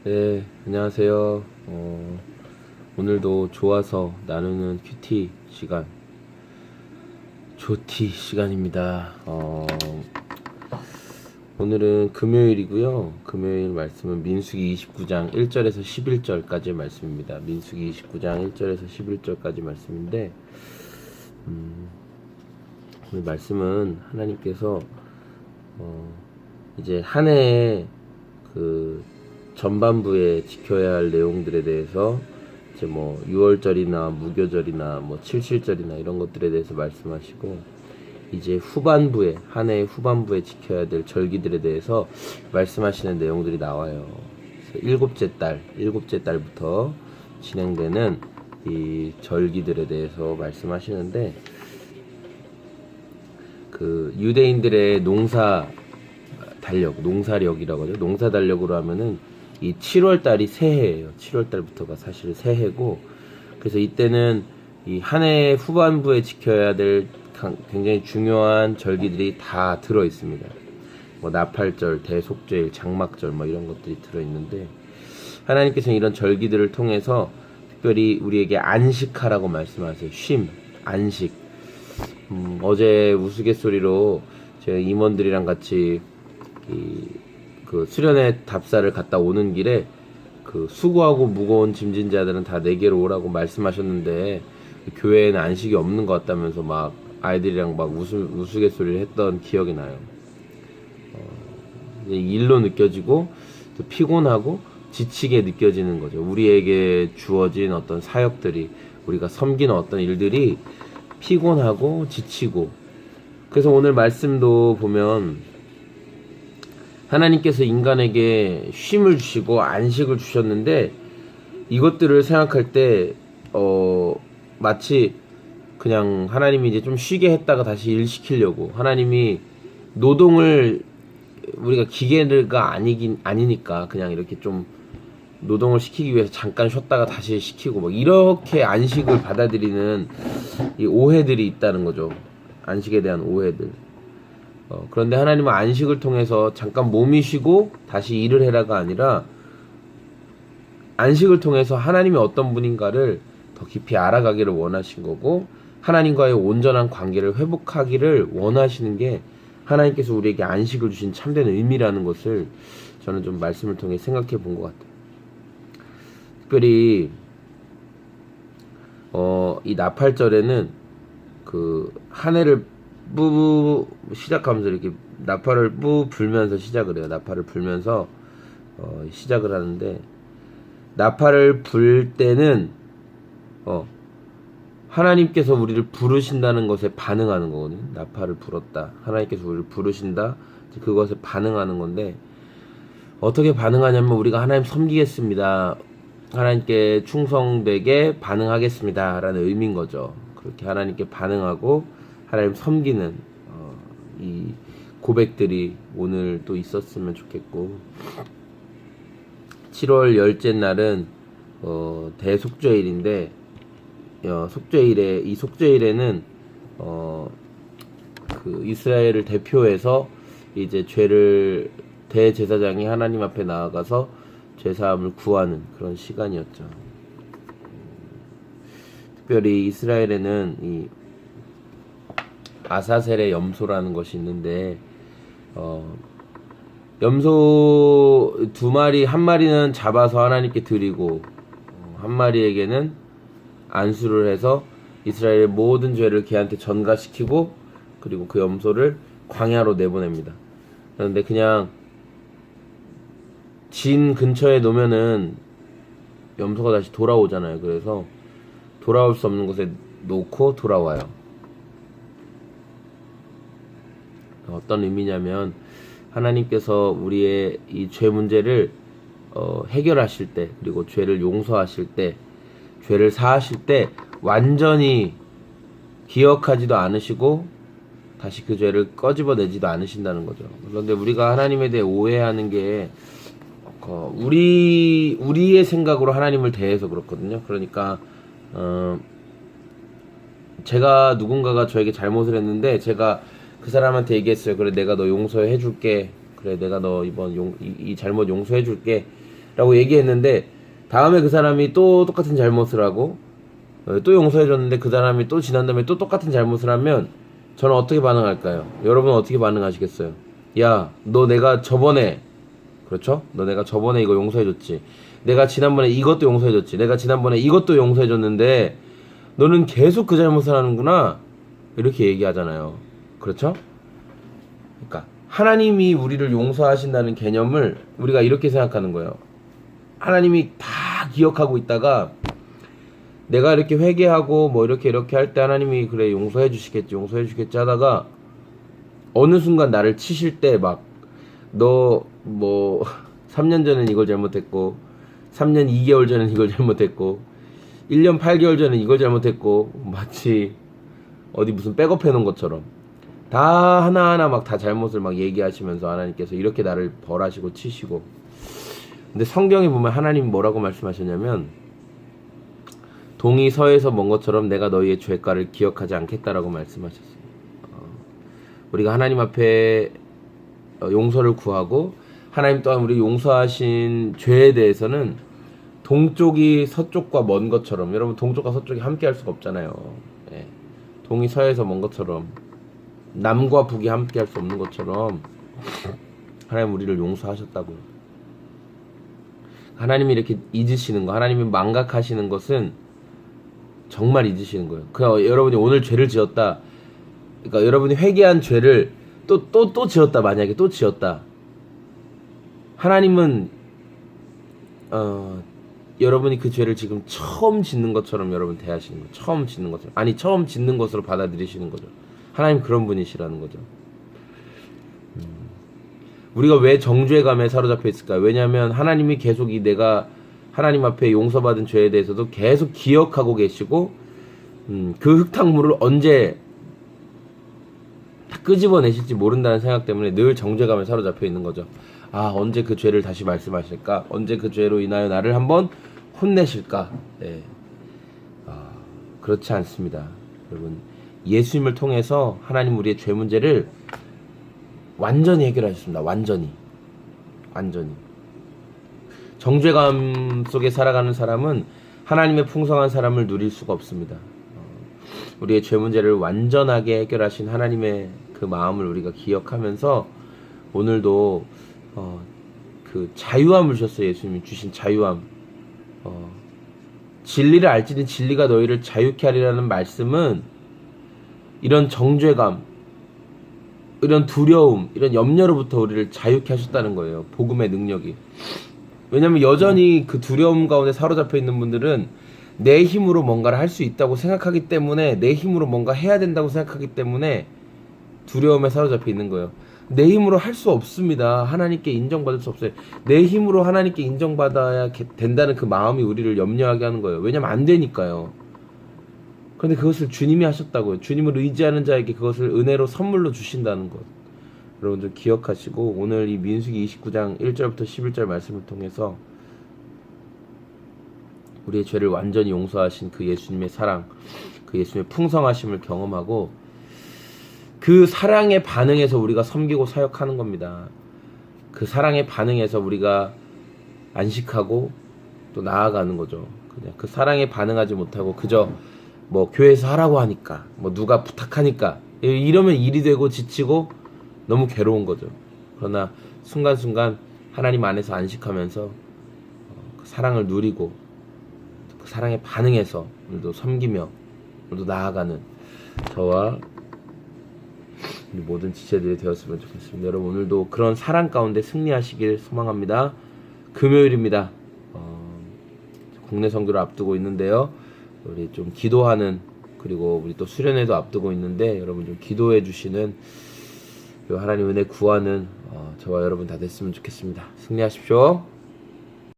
네, 안녕하세요. 오늘도 좋아서 나누는 큐티 시간, 조티 시간입니다. 오늘은 금요일이고요. 금요일 말씀은 민수기 29장 1절에서 11절까지의 말씀입니다. 민수기 29장 1절에서 11절까지 말씀인데, 오늘 말씀은 하나님께서 이제 한 해에 그 전반부에 지켜야 할 내용들에 대해서 이제 뭐 6월절이나 무교절이나 뭐 칠칠절이나 이런 것들에 대해서 말씀하시고, 이제 후반부에 한 해의 후반부에 지켜야 될 절기들에 대해서 말씀하시는 내용들이 나와요. 그래서 일곱째 달부터 진행되는 이 절기들에 대해서 말씀하시는데, 그 유대인들의 농사력이라고 하죠. 농사 달력으로 하면은 이 7월 달이 새해예요. 7월 달부터가 사실 새해고, 그래서 이때는 이 한 해 후반부에 지켜야 될 굉장히 중요한 절기들이 다 들어 있습니다. 뭐 나팔절, 대속죄일, 장막절 뭐 이런 것들이 들어 있는데, 하나님께서는 이런 절기들을 통해서 특별히 우리에게 안식하라고 말씀하세요. 안식. 어제 우스갯소리로 제 임원들이랑 같이 그 수련회 답사를 갔다 오는 길에 그 수고하고 무거운 짐진 자들은 다 내게로 오라고 말씀하셨는데, 교회에는 안식이 없는 것 같다면서 막 아이들이랑 막 우스갯소리를 했던 기억이 나요. 일로 느껴지고 또 피곤하고 지치게 느껴지는 거죠. 우리에게 주어진 어떤 사역들이, 우리가 섬기는 어떤 일들이 피곤하고 지치고. 그래서 오늘 말씀도 보면 하나님께서 인간에게 쉼을 주시고 안식을 주셨는데, 이것들을 생각할 때 마치 그냥 하나님이 이제 좀 쉬게 했다가 다시 일 시키려고, 하나님이 노동을, 우리가 기계가 아니니까 그냥 이렇게 좀 노동을 시키기 위해서 잠깐 쉬었다가 다시 시키고 막 이렇게 안식을 받아들이는 이 오해들이 있다는 거죠. 안식에 대한 오해들. 그런데 하나님은 안식을 통해서 잠깐 몸이 쉬고 다시 일을 해라가 아니라, 안식을 통해서 하나님이 어떤 분인가를 더 깊이 알아가기를 원하신 거고, 하나님과의 온전한 관계를 회복하기를 원하시는 게 하나님께서 우리에게 안식을 주신 참된 의미라는 것을 저는 좀 말씀을 통해 생각해 본 것 같아요. 특별히 이 나팔절에는 그 한 해를 시작하면서 이렇게 나팔을 불면서 시작을 해요. 나팔을 불면서 시작을 하는데, 나팔을 불 때는 하나님께서 우리를 부르신다는 것에 반응하는 거거든요. 나팔을 불었다, 하나님께서 우리를 부르신다, 그것에 반응하는 건데, 어떻게 반응하냐면 우리가 하나님 섬기겠습니다, 하나님께 충성되게 반응하겠습니다 라는 의미인 거죠. 그렇게 하나님께 반응하고 하나님 섬기는 이 고백들이 오늘 또 있었으면 좋겠고, 7월 열째 날은 대속죄일인데, 이 속죄일에는 그 이스라엘을 대표해서 이제 죄를, 대제사장이 하나님 앞에 나아가서 죄사함을 구하는 그런 시간이었죠. 특별히 이스라엘에는 이 아사셀의 염소라는 것이 있는데, 염소 두 마리, 한 마리는 잡아서 하나님께 드리고, 한 마리에게는 안수를 해서 이스라엘의 모든 죄를 걔한테 전가시키고, 그리고 그 염소를 광야로 내보냅니다. 그런데 그냥 진 근처에 놓으면은 염소가 다시 돌아오잖아요. 그래서 돌아올 수 없는 곳에 놓고 돌아와요. 어떤 의미냐면, 하나님께서 우리의 이 죄 문제를 해결하실 때, 그리고 죄를 용서하실 때, 죄를 사하실 때 완전히 기억하지도 않으시고 다시 그 죄를 꺼집어내지도 않으신다는 거죠. 그런데 우리가 하나님에 대해 오해하는 게 우리의 생각으로 하나님을 대해서 그렇거든요. 그러니까 제가, 누군가가 저에게 잘못을 했는데 제가 그 사람한테 얘기했어요. 그래, 내가 너 용서해 줄게. 그래, 내가 너 이번 이 잘못 용서해 줄게. 라고 얘기했는데 다음에 그 사람이 또 똑같은 잘못을 하고 또 용서해줬는데 그 사람이 또 지난 다음에 또 똑같은 잘못을 하면 저는 어떻게 반응할까요? 여러분은 어떻게 반응하시겠어요? 야, 너 내가 저번에, 그렇죠? 너 내가 저번에 이거 용서해줬지. 내가 지난번에 이것도 용서해줬지. 내가 지난번에 이것도 용서해줬는데 너는 계속 그 잘못을 하는구나. 이렇게 얘기하잖아요. 그렇죠? 그러니까 하나님이 우리를 용서하신다는 개념을 우리가 이렇게 생각하는 거예요. 하나님이 다 기억하고 있다가 내가 이렇게 회개하고 뭐 이렇게 할 때 하나님이 그래 용서해 주시겠지 하다가 어느 순간 나를 치실 때 막 너 뭐 3년 전엔 이걸 잘못했고 3년 2개월 전엔 이걸 잘못했고 1년 8개월 전엔 이걸 잘못했고 마치 어디 무슨 백업해 놓은 것처럼 다 하나하나 막 다 잘못을 막 얘기하시면서 하나님께서 이렇게 나를 벌하시고 치시고. 근데 성경에 보면 하나님 뭐라고 말씀하셨냐면 동이 서에서 먼 것처럼 내가 너희의 죄가를 기억하지 않겠다라고 말씀하셨어요. 우리가 하나님 앞에 용서를 구하고 하나님 또한 우리 용서하신 죄에 대해서는 동쪽이 서쪽과 먼 것처럼, 여러분 동쪽과 서쪽이 함께 할 수가 없잖아요. 예. 동이 서에서 먼 것처럼 남과 북이 함께 할 수 없는 것처럼 하나님 우리를 용서하셨다고요. 하나님이 이렇게 잊으시는 거, 하나님이 망각하시는 것은 정말 잊으시는 거예요. 그냥 여러분이 오늘 죄를 지었다, 그러니까 여러분이 회개한 죄를 또 지었다, 만약에 또 지었다, 하나님은 여러분이 그 죄를 지금 처음 짓는 것처럼 여러분 대하시는 거예요. 처음 짓는 것처럼. 아니, 처음 짓는 것으로 받아들이시는 거죠. 하나님 그런 분이시라는 거죠. 우리가 왜 정죄감에 사로잡혀 있을까요? 왜냐하면 하나님이 계속 내가 하나님 앞에 용서받은 죄에 대해서도 계속 기억하고 계시고 그 흙탕물을 언제 다 끄집어내실지 모른다는 생각 때문에 늘 정죄감에 사로잡혀 있는 거죠. 아, 언제 그 죄를 다시 말씀하실까? 언제 그 죄로 인하여 나를 한번 혼내실까? 네. 그렇지 않습니다. 여러분, 예수님을 통해서 하나님 우리의 죄 문제를 완전히 해결하셨습니다. 완전히. 정죄감 속에 살아가는 사람은 하나님의 풍성한 사람을 누릴 수가 없습니다. 우리의 죄 문제를 완전하게 해결하신 하나님의 그 마음을 우리가 기억하면서 오늘도 그 자유함을 주셨어요. 예수님이 주신 자유함. 진리를 알지니 진리가 너희를 자유케 하리라는 말씀은 이런 정죄감, 이런 두려움, 이런 염려로부터 우리를 자유케 하셨다는 거예요. 복음의 능력이. 왜냐면 여전히 그 두려움 가운데 사로잡혀 있는 분들은 내 힘으로 뭔가를 할 수 있다고 생각하기 때문에, 내 힘으로 뭔가 해야 된다고 생각하기 때문에 두려움에 사로잡혀 있는 거예요. 내 힘으로 할 수 없습니다. 하나님께 인정받을 수 없어요. 내 힘으로 하나님께 인정받아야 된다는 그 마음이 우리를 염려하게 하는 거예요. 왜냐면 안 되니까요. 그런데 그것을 주님이 하셨다고요. 주님을 의지하는 자에게 그것을 은혜로 선물로 주신다는 것. 여러분들 기억하시고 오늘 이 민수기 29장 1절부터 11절 말씀을 통해서 우리의 죄를 완전히 용서하신 그 예수님의 사랑, 그 예수님의 풍성하심을 경험하고 그 사랑의 반응에서 우리가 섬기고 사역하는 겁니다. 그 사랑의 반응에서 우리가 안식하고 또 나아가는 거죠. 그냥 그 사랑에 반응하지 못하고 그저 뭐 교회에서 하라고 하니까, 뭐 누가 부탁하니까 이러면 일이 되고 지치고 너무 괴로운 거죠. 그러나 순간순간 하나님 안에서 안식하면서 그 사랑을 누리고 그 사랑에 반응해서 오늘도 섬기며 오늘도 나아가는 저와 우리 모든 지체들이 되었으면 좋겠습니다. 여러분 오늘도 그런 사랑 가운데 승리하시길 소망합니다. 금요일입니다. 국내 선교를 앞두고 있는데요. 우리 좀 기도하는, 그리고 우리 또 수련회도 앞두고 있는데 여러분 좀 기도해 주시는, 그리고 하나님 은혜 구하는 저와 여러분 다 됐으면 좋겠습니다. 승리하십시오.